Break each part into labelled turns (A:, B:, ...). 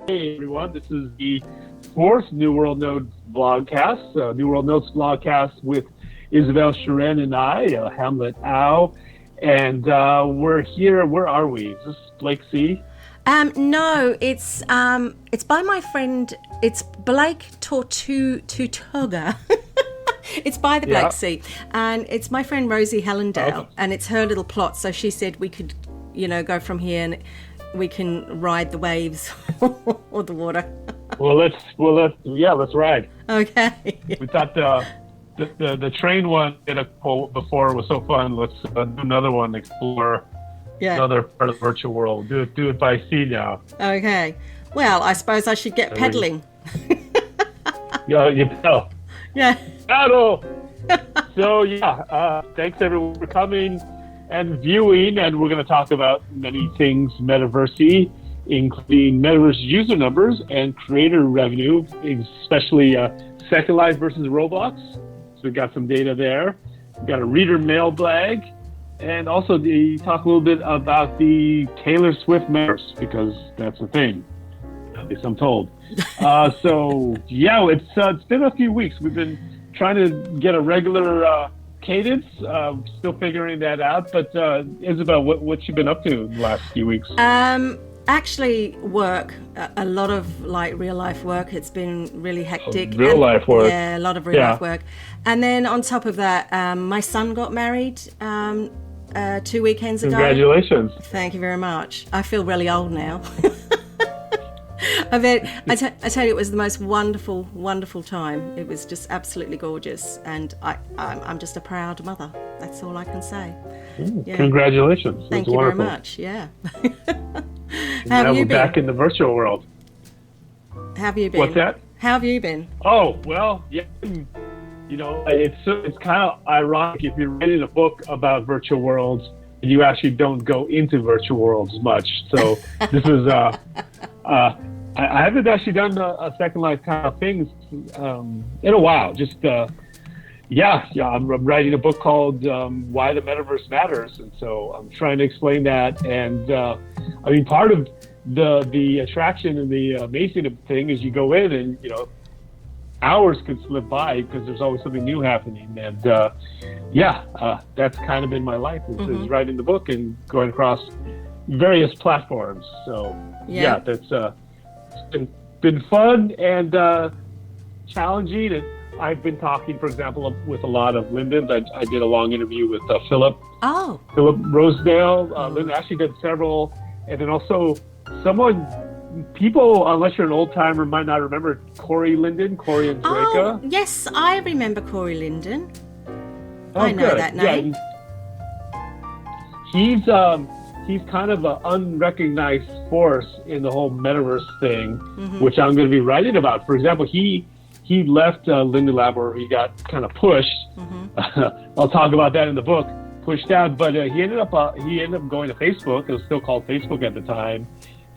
A: Hey everyone, this is the fourth New World Nodes vlogcast, New World Nodes vlogcast with Isabelle, Cheren, and I, Hamlet Au. And we're here, where are we? Is this Blake C?
B: No, it's by my friend, it's Blake Tortuga. It's by the Black Sea, and it's my friend Rosie Hellendale, and it's her little plot. So she said we could, go from here and we can ride the waves or the water. Let's ride. Okay. We thought the train one did a quote before was so fun. Let's do another one, explore another part of the virtual world. Do it by sea now. Okay. Well, I suppose I should get pedaling.
A: You pedal.
B: Yeah.
A: Paddle. So thanks everyone for coming and viewing, and we're going to talk about many things Metaverse-y, including Metaverse user numbers and creator revenue, especially Second Life versus Roblox. So we got some data there. We got a reader mailbag, and also talk a little bit about the Taylor Swift Metaverse, because that's a thing, at least I'm told. It's been a few weeks. We've been trying to get a regular cadence, still figuring that out. But Isabelle, what you been up to the last few weeks?
B: Actually, work. A lot of real life work. It's been really hectic.
A: Real life work.
B: Yeah, a lot of real life work. And then on top of that, my son got married 2 weekends ago.
A: Congratulations!
B: Thank you very much. I feel really old now. I tell you, it was the most wonderful, wonderful time. It was just absolutely gorgeous, and I'm just a proud mother. That's all I can say.
A: Congratulations!
B: Thank you
A: wonderful.
B: very much. Yeah.
A: How have you been? Back in the virtual world.
B: How have you been?
A: What's that?
B: How have you been?
A: Oh well, it's kind of ironic if you're writing a book about virtual worlds and you actually don't go into virtual worlds much. So this is I haven't actually done a Second Life kind of things in a while. Just I'm writing a book called Why the Metaverse Matters, and so I'm trying to explain that. And part of the attraction and the amazing thing is you go in and hours can slip by because there's always something new happening. And that's kind of been my life is writing the book and going across various platforms. So that's it's been fun and challenging. And I've been talking, for example, with a lot of Lyndon. I did a long interview with Philip Rosedale. Lyndon actually did several, and then also people, unless you're an old timer, might not remember Corey and Draka.
B: Oh, yes, I remember Corey Linden. I know that name.
A: Yeah, he's kind of an unrecognized force in the whole Metaverse thing, which I'm going to be writing about. For example, he left Linden Lab, or he got kind of pushed. I'll talk about that in the book. Pushed out, but he ended up going to Facebook. It was still called Facebook at the time,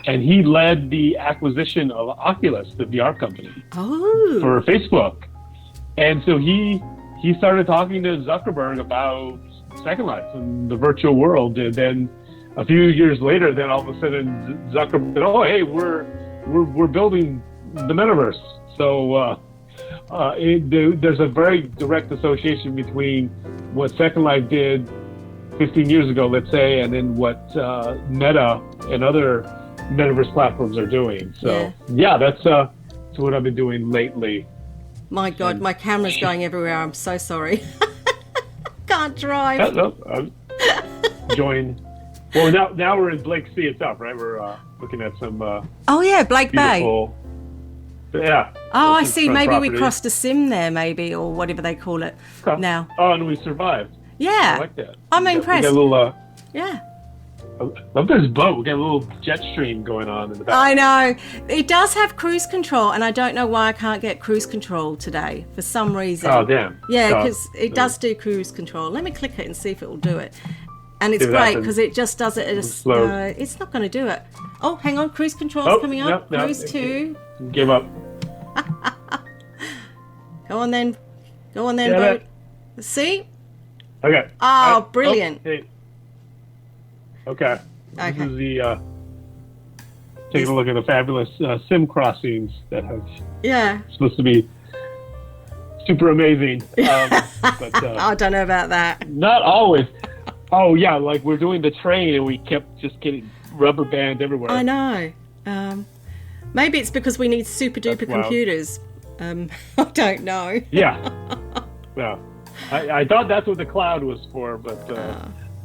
A: and he led the acquisition of Oculus, the VR company, for Facebook. And so he started talking to Zuckerberg about Second Life and the virtual world, and then a few years later, then all of a sudden Zuckerberg said, "Oh, hey, we're building the Metaverse." So there's a very direct association between what Second Life did 15 years ago, let's say, and then what Meta and other Metaverse platforms are doing. So that's what I've been doing lately.
B: My God, my camera's going everywhere. I'm so sorry. Can't drive.
A: Join. Well, now we're in Blake Sea itself, right? We're looking at some.
B: Blake Bay.
A: Yeah.
B: Oh, I see. Maybe property. We crossed a sim there, maybe, or whatever they call it now.
A: Oh, and we survived.
B: Yeah.
A: I like that.
B: I'm impressed.
A: We got a little,
B: yeah.
A: I love this boat. We got a little jet stream going on in the back.
B: I know. It does have cruise control, and I don't know why I can't get cruise control today for some reason.
A: Oh, damn.
B: Yeah, because it does do cruise control. Let me click it and see if it will do it. And it's great because it just does it at a slow. It's not going to do it. Oh, hang on. Cruise control's coming up. Cruise 2.
A: Give up.
B: Go on then, boat. See?
A: Okay.
B: Oh, brilliant.
A: Hey. Okay. This is the taking a look at the fabulous sim crossings that have supposed to be super amazing. But
B: I don't know about that.
A: Not always. Oh yeah, like we're doing the train and we kept just getting rubber band everywhere.
B: I know. Maybe it's because we need super duper computers. I don't know.
A: Yeah. Well, I thought that's what the cloud was for, but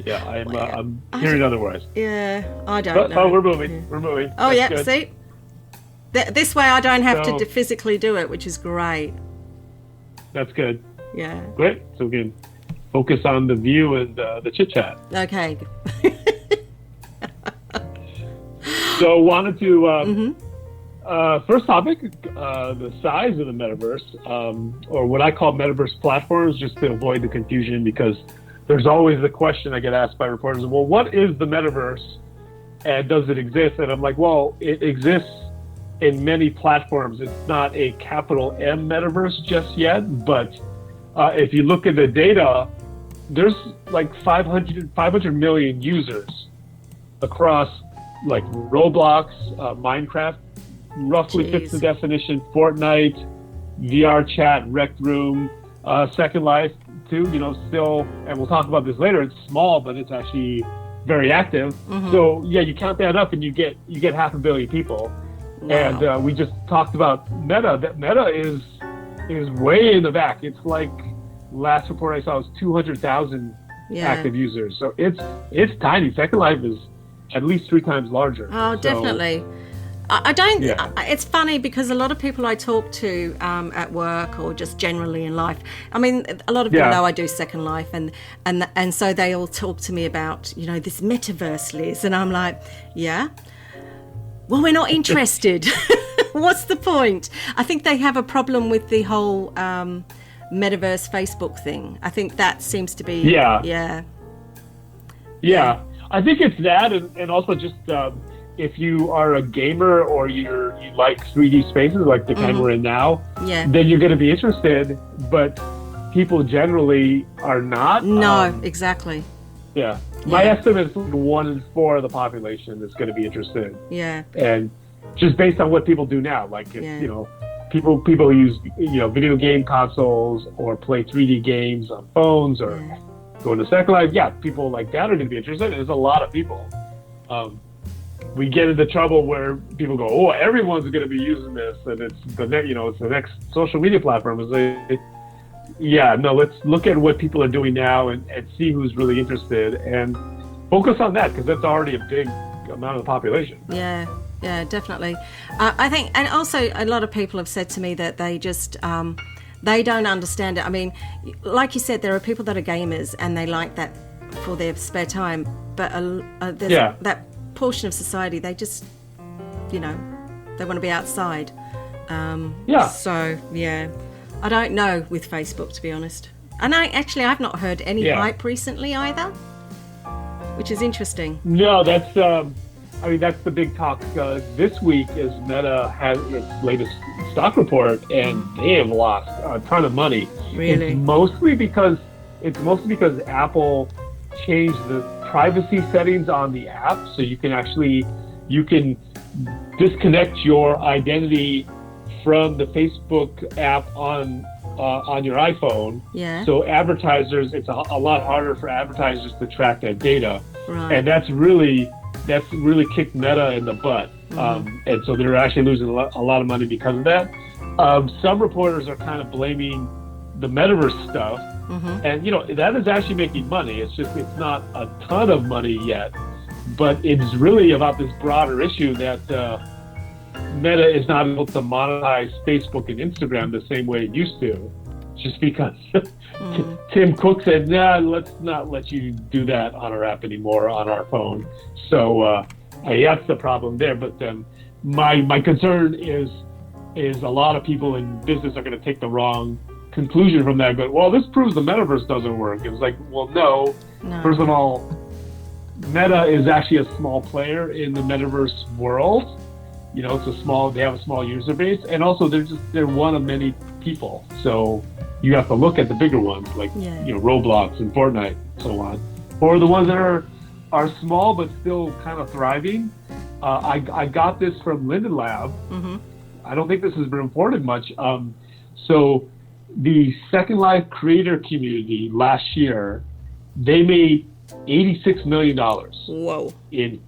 A: I'm hearing otherwise.
B: Yeah, I don't know.
A: Oh, we're moving. Yeah. We're moving.
B: Oh, that's good. See? This way I don't have to physically do it, which is great. That's
A: good.
B: Yeah.
A: Great. So we can focus on the view and the chit-chat.
B: Okay.
A: So wanted to... first topic, the size of the metaverse, or what I call metaverse platforms, just to avoid the confusion, because there's always the question I get asked by reporters, well, what is the metaverse and does it exist? And I'm like, well, it exists in many platforms. It's not a capital M metaverse just yet, but if you look at the data, there's like 500 million users across like Roblox, Minecraft, roughly fits the definition, Fortnite, VR chat, Rec Room, Second Life too, still, and we'll talk about this later, it's small, but it's actually very active. So yeah, you count that up and you get 500 million people. Wow. And we just talked about Meta. That Meta is way in the back. It's like, last report I saw was 200,000 active users. So it's tiny. Second Life is at least 3 times larger.
B: Oh, definitely. I don't. Yeah. It's funny because a lot of people I talk to at work or just generally in life. I mean, a lot of people know I do Second Life, and so they all talk to me about this metaverse, Liz, and I'm like, yeah. Well, we're not interested. What's the point? I think they have a problem with the whole metaverse Facebook thing. I think that seems to be yeah.
A: I think it's that, and also just. If you are a gamer or you like 3D spaces like the kind we're in now, then you're going to be interested, but people generally are not.
B: No, exactly.
A: Yeah. My estimate is like 1 in 4 of the population is going to be interested.
B: Yeah.
A: And just based on what people do now, like, people who use, video game consoles or play 3D games on phones or go into Second Life, people like that are going to be interested. There's a lot of people. We get into trouble where people go, oh, everyone's going to be using this, and it's the next social media platform. It's like, let's look at what people are doing now and see who's really interested and focus on that, because that's already a big amount of the population.
B: Yeah, definitely. I think, and also a lot of people have said to me that they just they don't understand it. I mean, like you said, there are people that are gamers and they like that for their spare time, but there's that portion of society, they just they want to be outside. So I don't know with Facebook, to be honest, and I've not heard any hype recently either, which is interesting.
A: No, that's that's the big talk this week. Is Meta has its latest stock report, and they have lost a ton of money.
B: Really?
A: It's mostly because Apple changed the privacy settings on the app, so you can disconnect your identity from the Facebook app on your iPhone.
B: Yeah.
A: So advertisers, it's a lot harder for advertisers to track that data,
B: right.
A: And that's really kicked Meta in the butt. And so they're actually losing a lot of money because of that. Some reporters are kind of blaming the metaverse stuff. And that is actually making money. It's just it's not a ton of money yet, but it's really about this broader issue that Meta is not able to monetize Facebook and Instagram the same way it used to, just because Tim Cook said, "Nah, let's not let you do that on our app anymore on our phone." So that's the problem there. But my concern is a lot of people in business are going to take the wrong conclusion from that, but this proves the metaverse doesn't work. It's like, well, no. First of all, Meta is actually a small player in the metaverse world. They have a small user base, and also they're one of many people. So you have to look at the bigger ones like Roblox and Fortnite and so on, or the ones that are small but still kind of thriving. I got this from Linden Lab.
B: Mm-hmm.
A: I don't think this has been reported much. So the Second Life creator community last year, they made $86 million.
B: Whoa.
A: in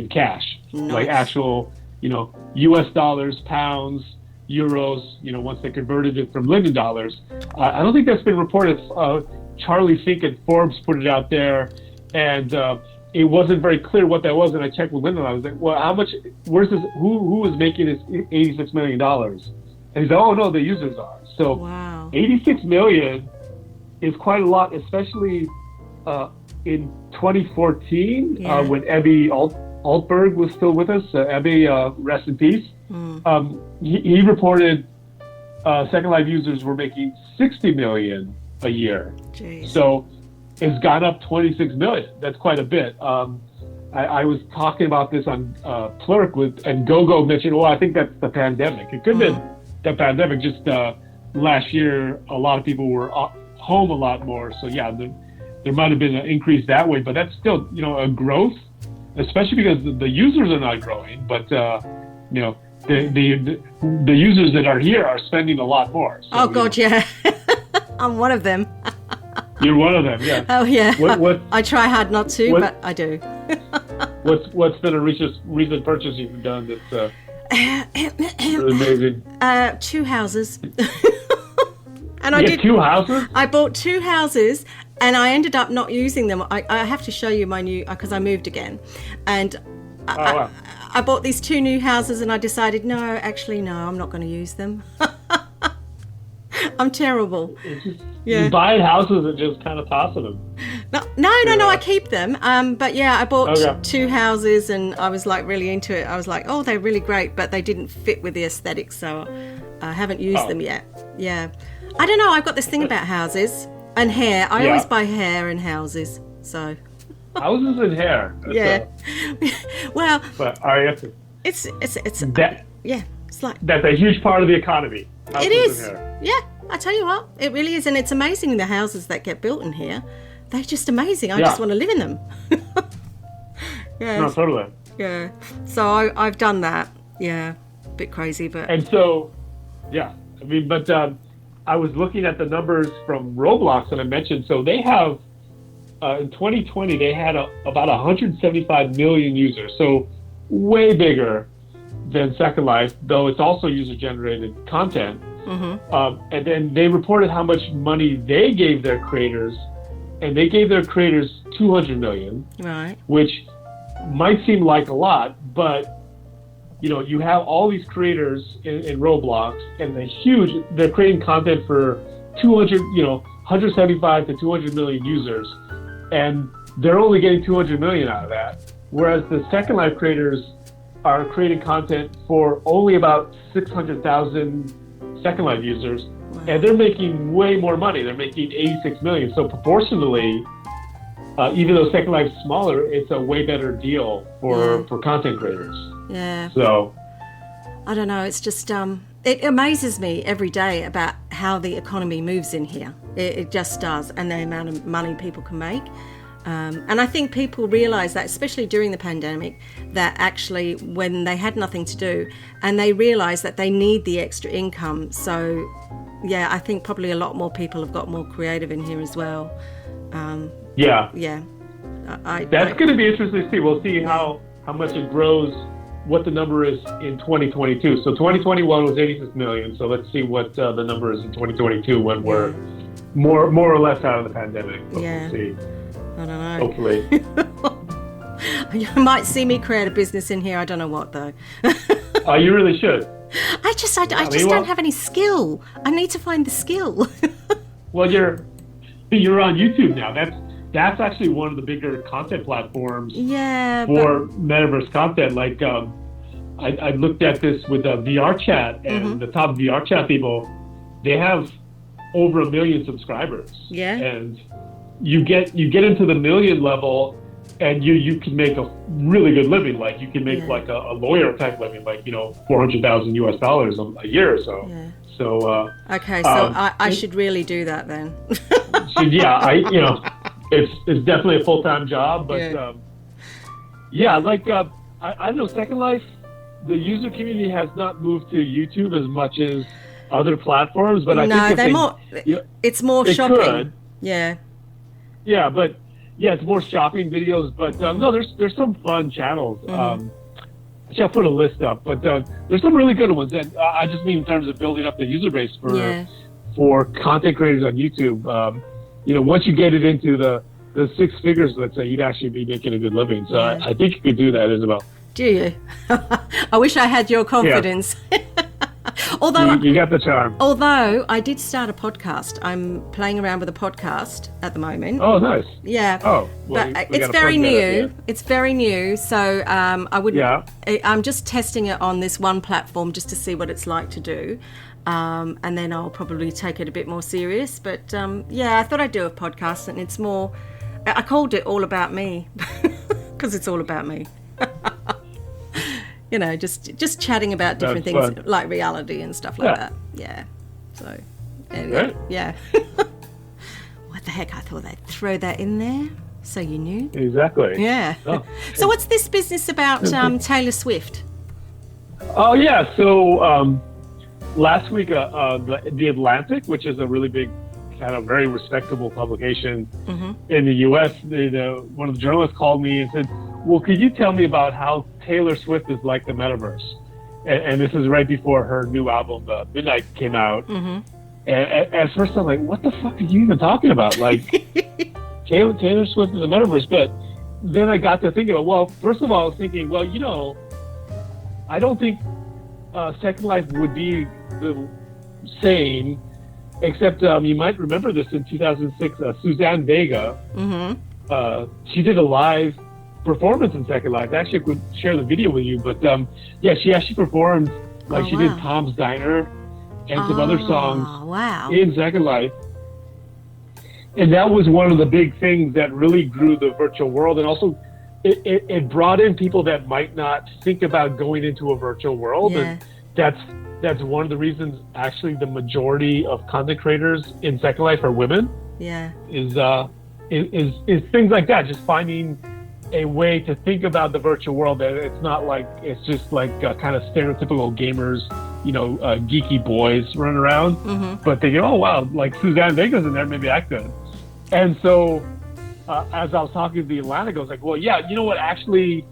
A: cash,
B: Nice.
A: like actual, US dollars, pounds, euros, once they converted it from Linden dollars. I don't think that's been reported. Charlie Fink at Forbes put it out there, and it wasn't very clear what that was. And I checked with Linden. I was like, well, how much, where's this, who is making this $86 million? And he said, oh no, the users are. So
B: Wow.
A: 86 million is quite a lot, especially in 2014
B: Yeah.
A: when Ebby Altberg was still with us. Ebby, rest in peace. He reported Second Life users were making 60 million a year.
B: Jeez.
A: So it's gone up 26 million. That's quite a bit. I was talking about this on Plurk and Gogo mentioned, well, I think that's the pandemic. It could have been the pandemic. Just last year, a lot of people were home a lot more. So yeah, there might have been an increase that way, but that's still, a growth, especially because the users are not growing, but the users that are here are spending a lot more. So,
B: Oh God, yeah. I'm one of them.
A: You're one of them, yeah.
B: Oh yeah.
A: What
B: I try hard not to, but I do.
A: what's been a recent purchase you've done that's really amazing?
B: 2 houses. And
A: You get 2 houses?
B: I bought 2 houses, and I ended up not using them. I have to show you my new, because I moved again, and
A: Wow.
B: I bought these 2 new houses, and I decided, no, I'm not going to use them. I'm terrible. Yeah.
A: You buy houses and just kind of tossing them.
B: No, I keep them. But yeah, I bought
A: Okay.
B: 2 houses, and I was like really into it. I was like, oh, they're really great, but they didn't fit with the aesthetic, so I haven't used them yet. Yeah. I don't know, I've got this thing about houses and hair. I always buy hair and houses, so.
A: Houses and hair.
B: Yeah. Well,
A: But all right,
B: it's
A: that
B: yeah, it's like,
A: that's a huge part of the economy. Houses
B: it is.
A: and hair.
B: Yeah, I tell you what, it really is. And it's amazing the houses that get built in here. They're just amazing. I
A: Yeah.
B: just want to live in them. Yeah.
A: No, totally.
B: Yeah. So I've done that. Yeah. A bit crazy, but.
A: And so, yeah, I mean, but I was looking at the numbers from Roblox, and I mentioned, so they have, in 2020, they had about 175 million users, so way bigger than Second Life, though it's also user-generated content. And then they reported how much money they gave their creators, and they gave their creators 200 million,
B: Right.
A: which might seem like a lot, but you have all these creators in Roblox, and they're creating content for 175 to 200 million users, and they're only getting 200 million out of that. Whereas the Second Life creators are creating content for only about 600,000 Second Life users, and they're making way more money. They're making 86 million. So proportionally, even though Second Life's smaller, it's a way better deal for content creators.
B: Yeah.
A: So
B: I don't know. It's just it amazes me every day about how the economy moves in here. It just does, and the amount of money people can make. And I think people realise that, especially during the pandemic, that actually when they had nothing to do, and they realise that they need the extra income. So, yeah, I think probably a lot more people have got more creative in here as well.
A: yeah,
B: Yeah.
A: that's going to be interesting to see. We'll see how much it grows, what the number is in 2022. So 2021 was 86 million. So let's see what the number is in 2022 when we're more or less out of the pandemic. But
B: Yeah.
A: we'll see.
B: I don't know.
A: Hopefully.
B: You might see me create a business in here. I don't know what though.
A: You really should.
B: I just don't have any skill. I need to find the skill.
A: Well, you're on YouTube now. That's actually one of the bigger content platforms
B: Yeah.
A: for Metaverse content. Like I looked at this with VR chat, and the top VR chat people, they have over 1 million subscribers.
B: Yeah.
A: And you get into the million level, and you can make a really good living. Like you can make like a lawyer type living, like $400,000 US a year or so.
B: Yeah.
A: So
B: Okay, so I should really do that then.
A: it's definitely a full-time job, but
B: Yeah.
A: I know Second Life, the user community has not moved to YouTube as much as other platforms, but I think
B: they're more. It's more shopping. Could. Yeah.
A: Yeah, but it's more shopping videos. But no, there's some fun channels. I'll put a list up, but there's some really good ones. And I just mean in terms of building up the user base for content creators on YouTube. Once you get it into the six figures, let's say, you'd actually be making a good living. So I think you could do that, Isabelle.
B: Do you? I wish I had your confidence.
A: Yeah.
B: Although
A: you got the charm.
B: Although I did start a podcast. I'm playing around with a podcast at the moment.
A: Oh, nice.
B: Yeah.
A: Oh, well,
B: but it's very new. It's very new. So I wouldn't. Yeah. I'm just testing it on this one platform just to see what it's like to do. And then I'll probably take it a bit more serious. But I thought I'd do a podcast, and it's more. I called it All About Me because it's all about me. Just chatting about different things fun. Like reality and stuff like that. Yeah. So, anyway, yeah. What the heck? I thought they'd throw that in there so you knew.
A: Exactly.
B: Yeah. Oh. So what's this business about Taylor Swift?
A: Oh, yeah. So last week, The Atlantic, which is a really big, kind of very respectable publication in the U.S., one of the journalists called me and said, well, could you tell me about how Taylor Swift is like the Metaverse? And this is right before her new album, Midnight, came out. And at first I'm like, what the fuck are you even talking about? Like, Taylor Swift is the Metaverse. But then I got to thinking about, well, first of all, I was thinking, well, I don't think Second Life would be the same, except you might remember this in 2006, Suzanne Vega, she did a live performance in Second Life. Actually, I could share the video with you, but she actually performed she did Tom's Diner and some other songs in Second Life. And that was one of the big things that really grew the virtual world, and also it brought in people that might not think about going into a virtual world. And that's one of the reasons actually the majority of content creators in Second Life are women. Is things like that, just finding a way to think about the virtual world that it's not like it's just like kind of stereotypical gamers, geeky boys running around, but thinking, oh wow, like Suzanne Vega's in there, maybe I could. And so as I was talking to The Atlantic, I was like, well, yeah, you know what, actually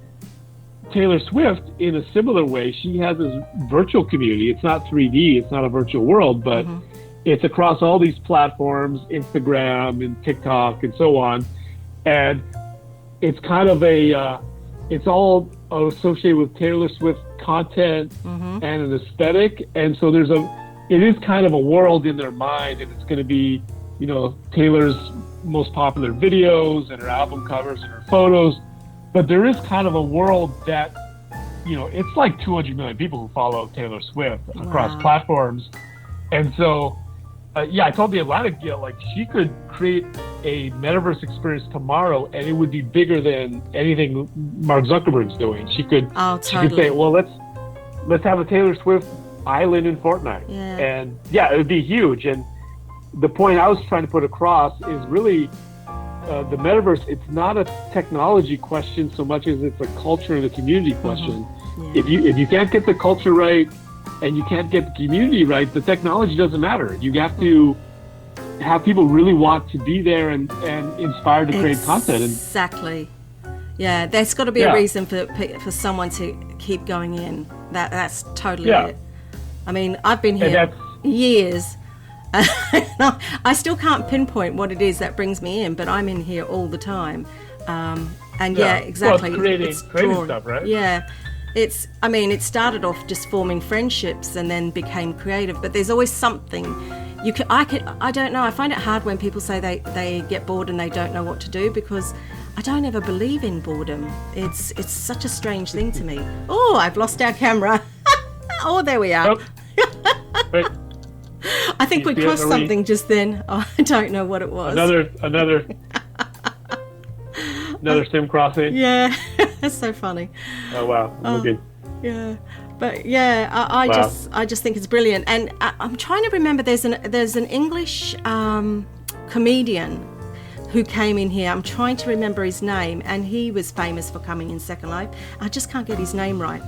A: Taylor Swift, in a similar way, she has this virtual community. It's not 3D, it's not a virtual world, but it's across all these platforms, Instagram and TikTok and so on. And it's kind of it's all associated with Taylor Swift content and an aesthetic. And so it is kind of a world in their mind, and it's going to be, Taylor's most popular videos and her album covers and her photos. But there is kind of a world that, it's like 200 million people who follow Taylor Swift across platforms. And so, I told The Atlantic, she could create a metaverse experience tomorrow, and it would be bigger than anything Mark Zuckerberg's doing. She could say, well, let's have a Taylor Swift island in Fortnite. And it would be huge. And the point I was trying to put across is really the metaverse, it's not a technology question so much as it's a culture and a community question. If you can't get the culture right and you can't get the community right, the technology doesn't matter. You have to have people really want to be there and inspired to create content.
B: Exactly. Yeah, there's got to be a reason for someone to keep going in. That's totally it. I mean, I've been here years. I still can't pinpoint what it is that brings me in, but I'm in here all the time. Exactly.
A: Well, it's creating stuff, right?
B: Yeah. It started off just forming friendships and then became creative, but there's always something. I don't know. I find it hard when people say they get bored and they don't know what to do, because I don't ever believe in boredom. It's such a strange thing to me. Oh, I've lost our camera. Oh, there we are.
A: Wait.
B: I think we crossed something just then. Oh, I don't know what it was.
A: Another sim crossing.
B: Yeah, that's so funny.
A: Oh wow, good.
B: Yeah, but I just think it's brilliant, and I'm trying to remember. There's an English comedian who came in here. I'm trying to remember his name, and he was famous for coming in Second Life. I just can't get his name right.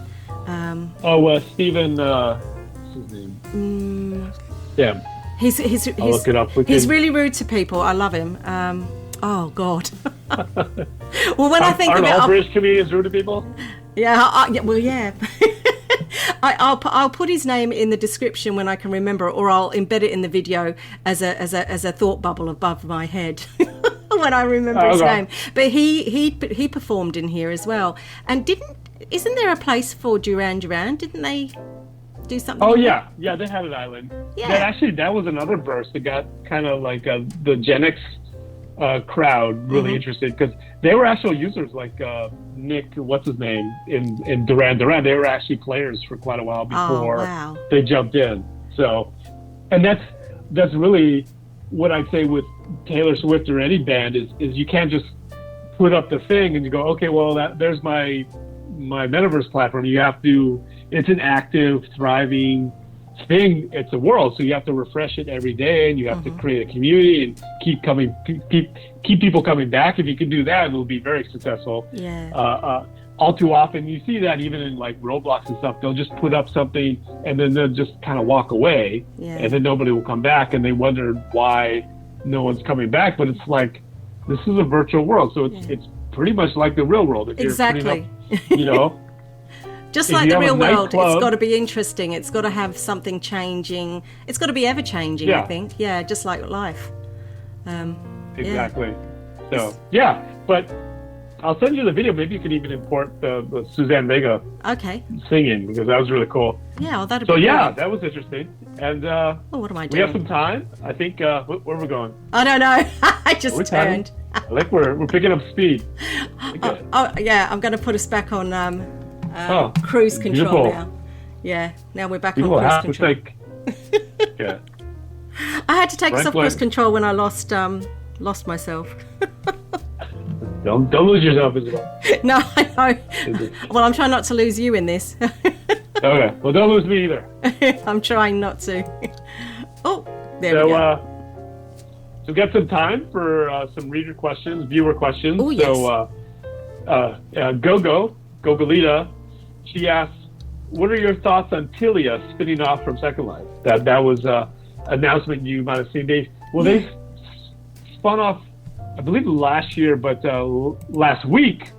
A: Stephen. What's his name? Yeah.
B: I'll look it up. He's really rude to people. I love him. Oh God. Well, when I think
A: aren't
B: of it,
A: all British comedians rude to people?
B: Yeah. Yeah. I'll put his name in the description when I can remember, or I'll embed it in the video as a thought bubble above my head when I remember his name. But he performed in here as well. And isn't there a place for Duran Duran? Didn't they do something?
A: Oh yeah, they had an island. Yeah. That was another burst that got kind of like the Gen X crowd really interested, because they were actual users, like Nick, what's his name, in Duran Duran. They were actually players for quite a while before they jumped in. So, and that's really what I'd say with Taylor Swift or any band is you can't just put up the thing and you go, okay, well there's my metaverse platform. You have to. It's an active, thriving thing. It's a world, so you have to refresh it every day, and you have to create a community and keep people coming back. If you can do that, it'll be very successful. All too often you see that even in like Roblox and stuff, they'll just put up something and then they'll just kind of walk away, and then nobody will come back, and they wonder why no one's coming back. But it's like, this is a virtual world, so it's pretty much like the real world. If
B: exactly.
A: You're up,
B: just like the real world, it's got to be interesting. It's got to have something changing. It's got to be ever changing, I think. Yeah, just like life.
A: Exactly. So, but I'll send you the video. Maybe you could even import the Suzanne Vega singing, because that was really cool.
B: Yeah, well, that'd be great.
A: That was interesting. And
B: what am I doing?
A: We have some time. I think, where are we going?
B: I don't know. I just turned.
A: I think we're picking up speed.
B: I'm going to put us back on cruise control now. Yeah, now we're back on cruise control. I had to take us off cruise control when I lost myself.
A: Don't lose yourself, Isabelle.
B: No, I know. Well, I'm trying not to lose you in this.
A: Okay, well, don't lose me either.
B: I'm trying not to. Oh, there we go.
A: So we got some time for some reader questions, viewer questions.
B: Oh, yes.
A: So Gogolita, she asks, what are your thoughts on Tilia spinning off from Second Life? That was an announcement you might have seen. They spun off, I believe last year, but last week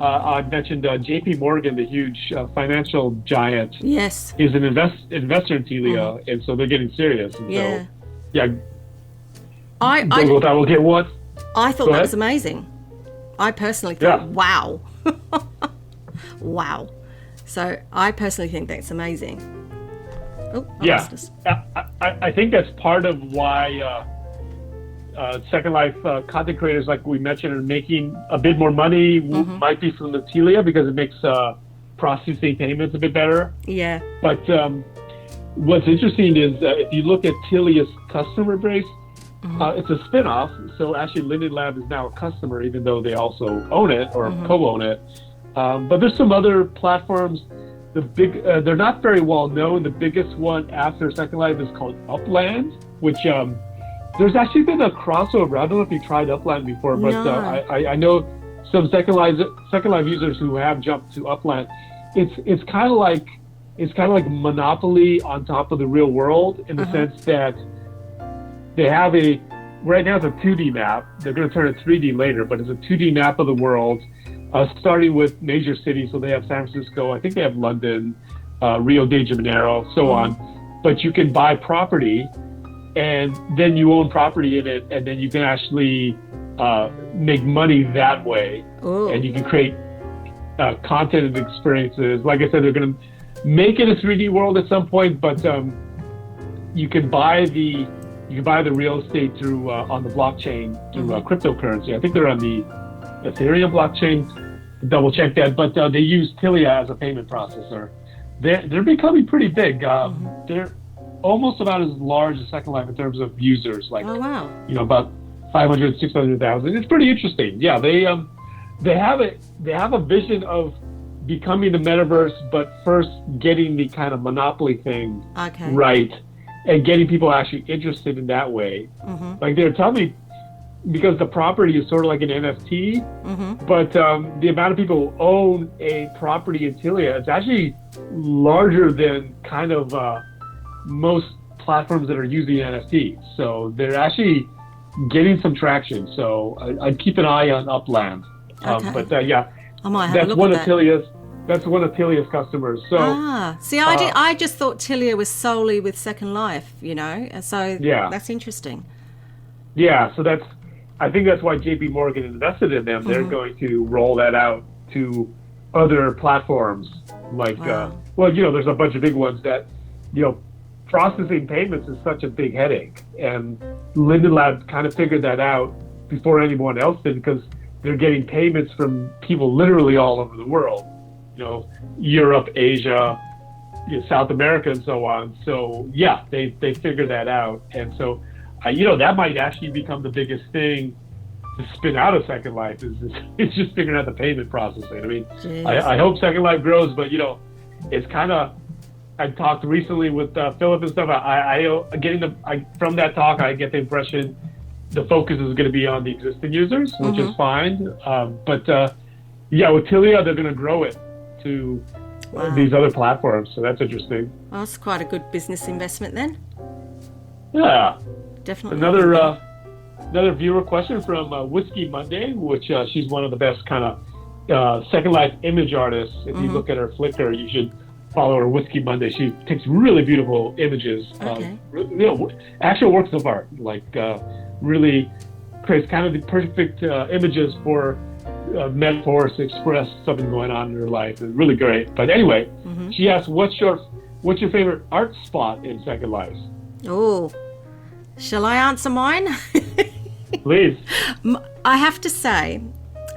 A: I mentioned JP Morgan, the huge financial giant.
B: Yes.
A: Is an investor in Tilia, and so they're getting serious. And I will get what?
B: I thought that was amazing. I personally thought, wow. Wow. So I personally think that's amazing. Oh,
A: I think that's part of why Second Life content creators, like we mentioned, are making a bit more money, might be from the Tilia, because it makes processing payments a bit better.
B: Yeah.
A: But what's interesting is if you look at Tilia's customer base, it's a spin-off. So actually Linden Lab is now a customer, even though they also own it or co-own it. But there's some other platforms. They're not very well known. The biggest one after Second Life is called Upland, which there's actually been a crossover. I don't know if you tried Upland before, but I know some Second Life users who have jumped to Upland. It's kind of like Monopoly on top of the real world, in the sense that they have right now it's a 2D map. They're going to turn it 3D later, but it's a 2D map of the world, starting with major cities. So they have San Francisco, I think they have London, Rio de Janeiro, so on. But you can buy property, and then you own property in it, and then you can actually make money that way. Ooh. And you can create content and experiences. Like I said, they're going to make it a 3D world at some point, but you can buy the real estate through on the blockchain through cryptocurrency. I think they're on the Ethereum blockchain. Double check that, but they use Tilia as a payment processor. They're becoming pretty big. They're almost about as large as Second Life in terms of users. Like, about 500, 600,000. It's pretty interesting. Yeah, they have a vision of becoming the metaverse, but first getting the kind of monopoly thing right, and getting people actually interested in that way. Like they're telling me, because the property is sort of like an NFT, but the amount of people who own a property in Tilia is actually larger than kind of most platforms that are using NFTs. So they're actually getting some traction. So I'd keep an eye on Upland.
B: Okay.
A: But yeah,
B: I might have
A: that's
B: a look
A: one
B: at
A: of
B: that.
A: Tilia's. That's one of Tilia's customers. So
B: see, I just thought Tilia was solely with Second Life, you know, and so
A: yeah,
B: that's interesting.
A: Yeah, so I think that's why JP Morgan invested in them. They're going to roll that out to other platforms like, well, you know, there's a bunch of big ones that, you know, processing payments is such a big headache. And Linden Lab kind of figured that out before anyone else did, because they're getting payments from people literally all over the world, you know, Europe, Asia, you know, South America, and so on. So yeah, they figured that out. And so, you know, that might actually become the biggest thing to spin out of Second Life it's just figuring out the payment processing. I mean, I hope Second Life grows, but you know, it's kind of, I talked recently with Philip and stuff. From that talk, I get the impression the focus is going to be on the existing users, which is fine. But yeah, with Tilia, they're going to grow it to these other platforms. So that's interesting.
B: Well, that's quite a good business investment then.
A: Yeah.
B: Definitely.
A: Another viewer question from Whiskey Monday, which she's one of the best kind of Second Life image artists. If you look at her Flickr, you should follow her, Whiskey Monday. She takes really beautiful images, you know, actual works of art, like really creates kind of the perfect images for metaphors to express something going on in her life. It's really great. But anyway, she asked, what's your favorite art spot in Second Life?
B: Oh, shall I answer mine?
A: Please.
B: I have to say,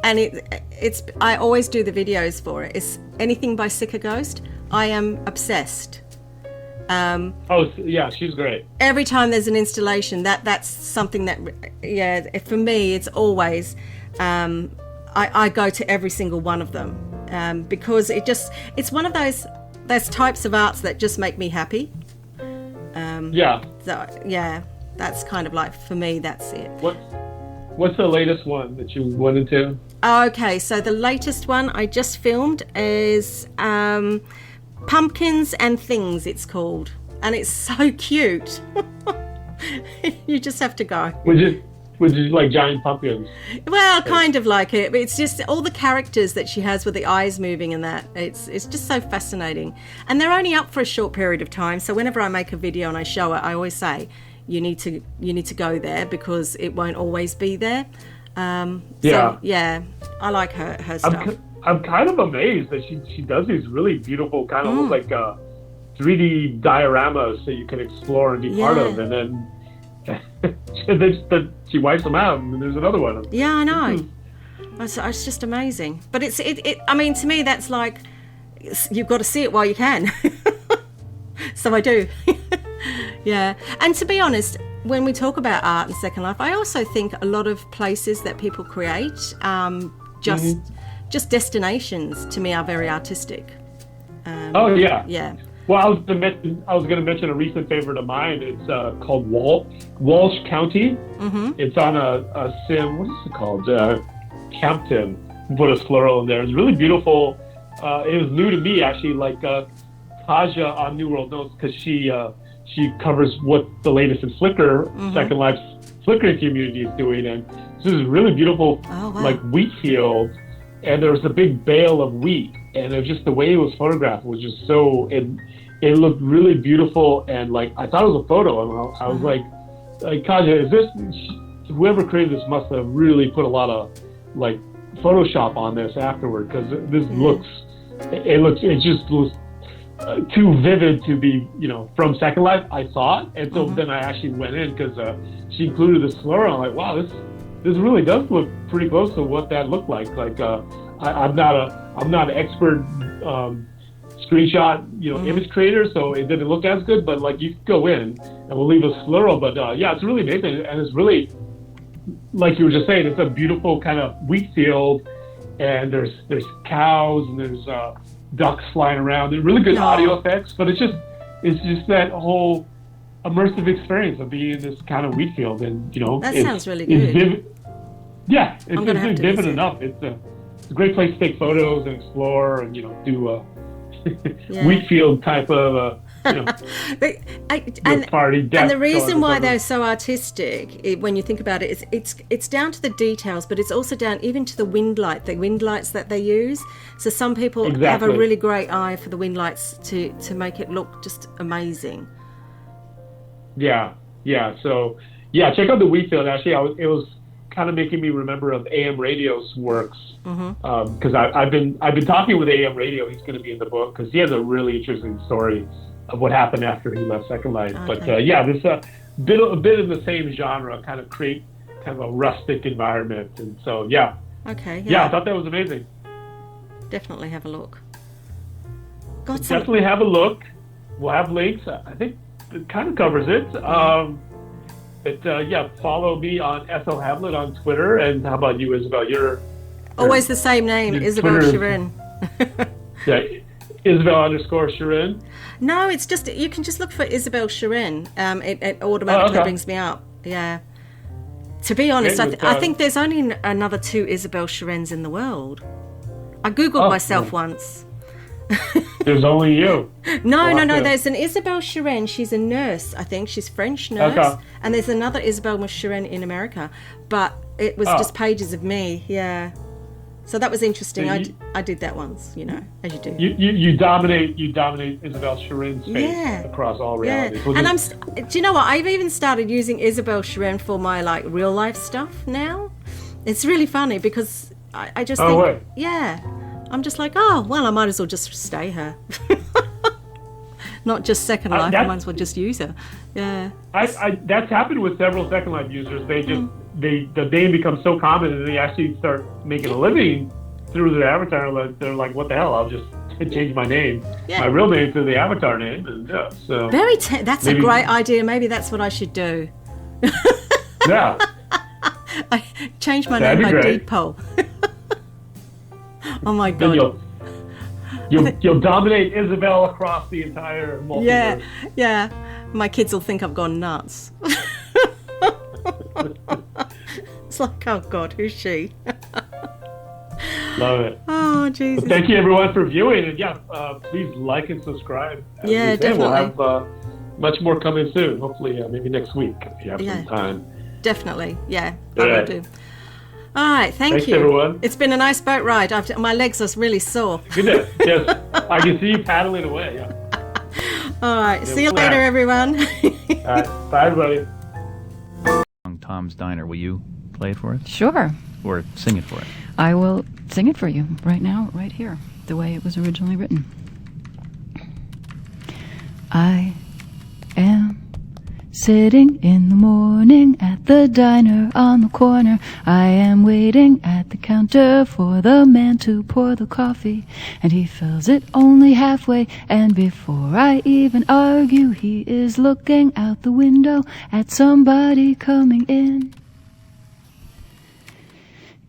B: and it's I always do the videos for it. It's anything by Sicker Ghost. I am obsessed.
A: Oh yeah, she's great.
B: Every time there's an installation, that's something that, yeah, for me, it's always. I go to every single one of them because it's one of those types of arts that just make me happy.
A: Yeah.
B: So yeah, that's kind of like, for me, that's it.
A: What's the latest one that you went into?
B: Okay, so the latest one I just filmed is Pumpkins and Things, it's called, and it's so cute. You just have to go.
A: Which is like giant pumpkins.
B: Well, kind of like it, but it's just all the characters that she has with the eyes moving and that. It's just so fascinating. And they're only up for a short period of time, so whenever I make a video and I show it, I always say, you need to go there because it won't always be there. So, yeah, I like her stuff.
A: I'm kind of amazed that she does these really beautiful kind of look like 3D dioramas that you can explore and be part of, and then she wipes them out and there's another one.
B: Yeah, I know. It's just amazing. But I mean, to me, that's like, you've got to see it while you can. So I do. Yeah. And to be honest, when we talk about art and Second Life, I also think a lot of places that people create, just destinations, to me, are very artistic.
A: Oh yeah.
B: Yeah.
A: Well, I was going to mention a recent favorite of mine. It's called Walsh County. It's on a sim. What is it called? Campton. Put a plural in there. It's really beautiful. It was new to me actually. Like Kaja on New World Notes, because she covers what the latest in Flickr, Second Life's Flickr community is doing, and this is really beautiful, like wheat field, and there was a big bale of wheat, and it was just the way it was photographed was just so it looked really beautiful, and like I thought it was a photo, and I was like Kaja, is this, whoever created this must have really put a lot of like Photoshop on this afterward, because this it just looks too vivid to be, you know, from Second Life. I saw it, and so then I actually went in because she included the slur. I'm like, wow, this really does look pretty close to what that looked like. Like I'm not an expert screenshot, you know, image creator, so it didn't look as good. But like, you can go in and we'll leave a slur. But yeah, it's really amazing, and it's really, like you were just saying, it's a beautiful kind of wheat field, and there's cows and there's ducks flying around. There's really good audio effects, but it's just that whole immersive experience of being in this kind of wheat field, and
B: that sounds really good.
A: It's vivid enough. It's a great place to take photos and explore, and do a wheat field type of party.
B: And the reason why they're so artistic, when you think about it, is it's down to the details, but it's also down even to the wind lights that they use. So some people have a really great eye for the wind lights to make it look just amazing.
A: Yeah. So check out the wheat field. Actually, it was kind of making me remember of AM Radio's works, because I've been talking with AM Radio. He's going to be in the book because he has a really interesting story of what happened after he left Second Life. Okay. But this a bit in the same genre, kind of create kind of a rustic environment, and so
B: Okay.
A: I thought that was amazing.
B: Definitely have a look.
A: Definitely have a look. We'll have links. I think it kind of covers it. Follow me on SL Hamlet on Twitter. And how about you, Isabelle? You're
B: always the same name, Isabelle Cheren.
A: Isabelle_Cheren.
B: No, it's just, you can just look for Isabelle Cheren. It automatically brings me up. Yeah. To be honest, I think there's only another 2 Isabelle Cherens in the world. I Googled myself once.
A: There's only you.
B: No. There's an Isabelle Cheren. She's a nurse, I think. She's French nurse. Okay. And there's another Isabelle Cheren in America. But it was just pages of me. Yeah. So that was interesting. I did that once, as you do.
A: You dominate Isabelle Cheren's face across all realities.
B: Yeah. And do you know what? I've even started using Isabelle Cheren for my real life stuff now. It's really funny because I just think, I'm just like, I might as well just stay her. Not just Second Life, I might as well just use her. Yeah.
A: That's happened with several Second Life users. They just the name becomes so common, and they actually start making a living through their avatar. They're like, what the hell? I'll just change my name, my real name, to the avatar name, and so.
B: That's a great idea. Maybe that's what I should do.
A: Yeah.
B: I changed my name by deed poll. Oh my God.
A: You'll dominate Isabelle across the entire multiverse.
B: Yeah. My kids will think I've gone nuts. It's like, oh God, who's she?
A: Love it.
B: Oh, Jesus.
A: Well, thank you, everyone, for viewing. And please like and subscribe.
B: Definitely.
A: We'll have much more coming soon. Hopefully, maybe next week if you have some time.
B: Definitely. I will do. All right, thanks you,
A: everyone.
B: It's been a nice boat ride. My legs are really sore.
A: Goodness, yes, I can see you paddling away. Yeah.
B: All right, see you later, everyone.
A: All right, bye, everybody.
C: Tom's Diner. Will you play it for us?
D: Sure.
C: Or sing it for us?
D: I will sing it for you right now, right here, the way it was originally written. I am sitting in the morning at the diner on the corner. I am waiting at the counter for the man to pour the coffee, and he fills it only halfway, and before I even argue, he is looking out the window at somebody coming in.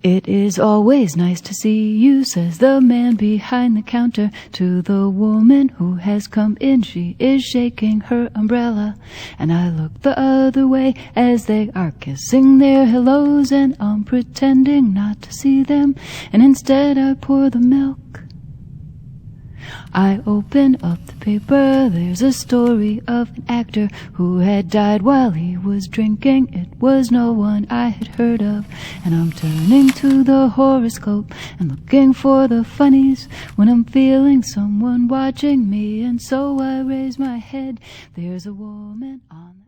D: It is always nice to see you, says the man behind the counter to the woman who has come in. She is shaking her umbrella, and I look the other way as they are kissing their hellos, and I'm pretending not to see them, and instead I pour the milk. I open up the paper, there's a story of an actor who had died while he was drinking. It was no one I had heard of, and I'm turning to the horoscope and looking for the funnies when I'm feeling someone watching me, and so I raise my head. There's a woman on the